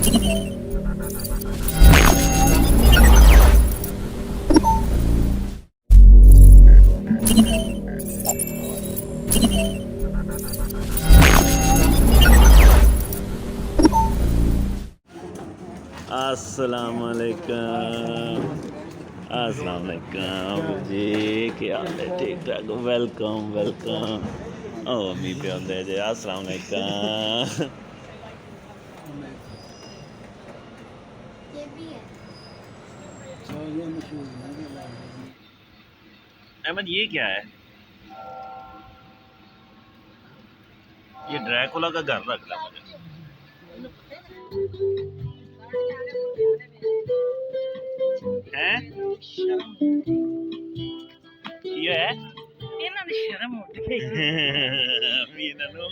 अस्सलाम वालेकुम जी, क्या हाल है? ठीक ठाक, वेलकम वेलकम। ओ अम्मी पे आंदे जे, अस्सलाम वालेकुम। अहमद ये क्या है? ये ड्रैकुला का घर लग रहा है मुझे। हैं? ये है? ਇਹਨਾਂ ਦੀ ਸ਼ਰਮ ਉੱਠ ਗਈ। ਵੀ ਇਹਨਾਂ ਨੂੰ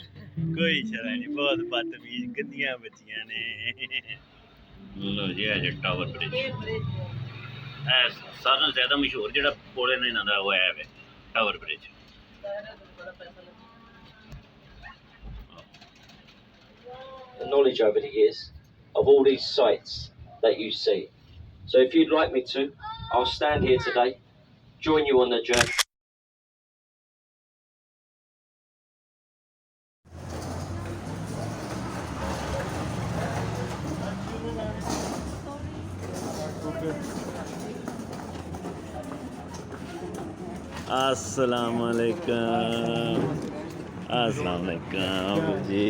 ਕੋਈ ਸ਼ਰਮ ਨਹੀਂ, ਬਹੁਤ ਬਦਤਮੀਜ਼ ਗੰਦੀਆਂ ਬੱਚੀਆਂ ਨੇ। ਲੋ ਜੀ ਇਹ ਟਾਵਰ ਬ੍ਰਿਜ, ਇਹ ਸਾਰਿਆਂ ਤੋਂ ਜ਼ਿਆਦਾ ਮਸ਼ਹੂਰ ਜਿਹੜਾ ਪੁਲ ਇਹਨਾਂ ਦਾ ਉਹ ਹੈ tower bridge. The knowledge over the years of all these sights that you see. So if you'd like me to, I'll stand here today, join you on the journey. अस्सलाम वालेकुम जी,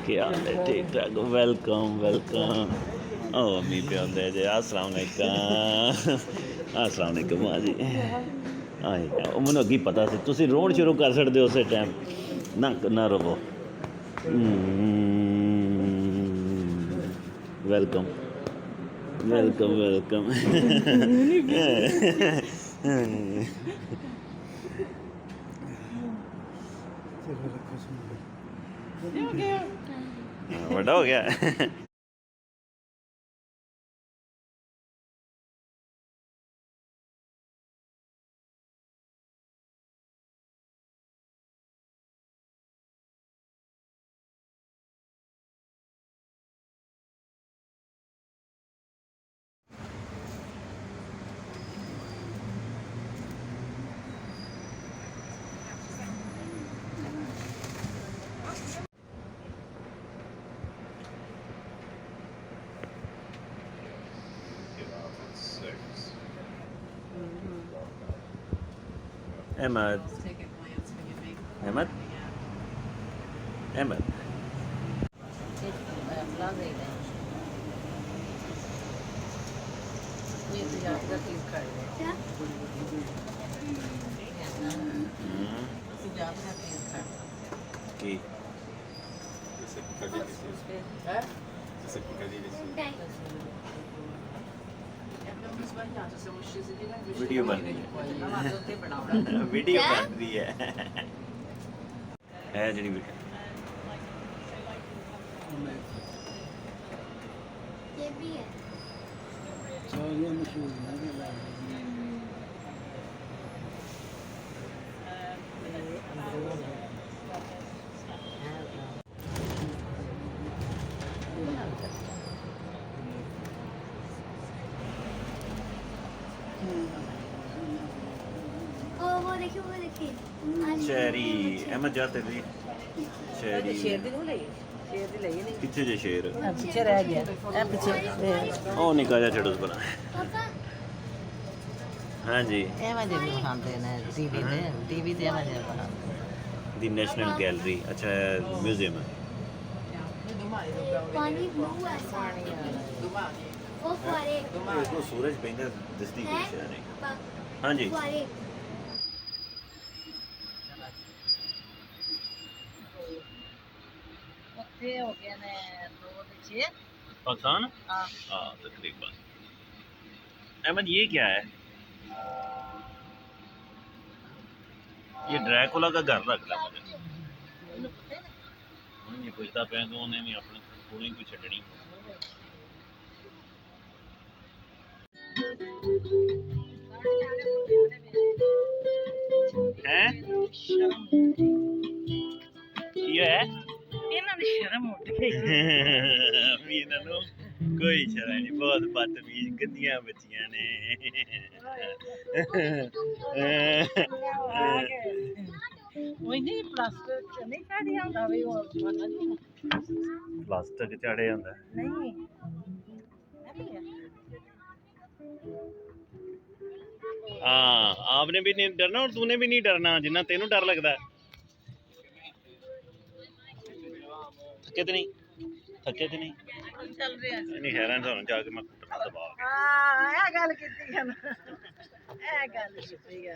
क्या हाल है? ठीक ठाक, वेलकम वेलकम। ओ अम्मी पे आंदे जे, अस्सलाम वालेकुम हाँ जी। आए मैनू अगे पता सी तुसीं रोण शुरू कर छड्डदे हो उस टाइम। ना रोवो। Welcome welcome welcome. बड़ा हो गया। Ahmed. Ahmed? Ahmed. Qui? Video बन रही है। वीडियो बन रही है जी वीडियो। ये भी है। वो देखिए शेरी अहमद जाते थे शेरी शेर दी नहीं लई शेर दी लई नहीं कितने जे शेर पीछे रह गया ए पीछे ओ निकाल जा छड़ उस पर। पापा हाँ जी ए वजह दिखाते ने टीवी ते वजह बनाते दी नेशनल गैलरी। अच्छा म्यूजियम है। पानी ब्लू है वो फुहारे इसको सूरज पेंदा दिसदी कुछ है नहीं। हाँ जी फुहारे ओके हो गया ने 2 से 6 पाकिस्तान। हां हाँ तकरीबन। अहमद ये क्या है? ये ड्रैकुला का घर लग रहा है मुझे। ये पुछता पे तो उन्हें भी अपने पूरी को छड़नी। हैं? ये है? ਇਹਨਾਂ ਦੀ ਸ਼ਰਮ ਉੱਠ ਗਈ। ਵੀ ਇਹਨਾਂ ਨੂੰ ਕੋਈ ਸ਼ਰਮ ਨਹੀਂ, ਬਹੁਤ ਬਦਤਮੀਜ਼ ਗੰਦੀਆਂ ਬੱਚੀਆਂ ਨੇ। ਉਹ ਨਹੀਂ ਪਲਾਸਟਰ ਚ ਨਹੀਂ ਕਾੜਿਆ ਹੁੰਦਾ ਵੀ ਉਹ ਬਣਾ ਜੀ ਪਲਾਸਟਿਕ ਚਾੜੇ ਹੁੰਦਾ। ਨਹੀਂ हाँ, आपने भी नहीं डरना और तूने भी नहीं डरना जिन्ना तेनू डर लगता है। थके तो नहीं? थके तो नहीं? ਚੱਲ ਰਿਹਾ नहीं हैरान होना जाके मैं कुटना दबा। ਹਾਂ ਇਹ ਗੱਲ ਕੀਤੀ ਹੈ ਨਾ ਇਹ ਗੱਲ ਕੀਤੀ ਹੈ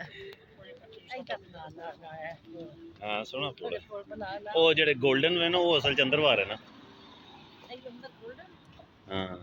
ਇਹ ਤਾਂ ਬਣਾ ਲਾ ਹੈ हाँ सोना पूरा ਕੋਲ ਬਣਾ ਲਾ ਉਹ ਜਿਹੜੇ 골ਡਨ ਨੇ ਨਾ ਉਹ ਅਸਲ ਚ ਅੰਦਰ ਵਾਰ ਹੈ ਨਾ। ਇਹ ਅੰਦਰ ਗੋਲਡਨ ਹਾਂ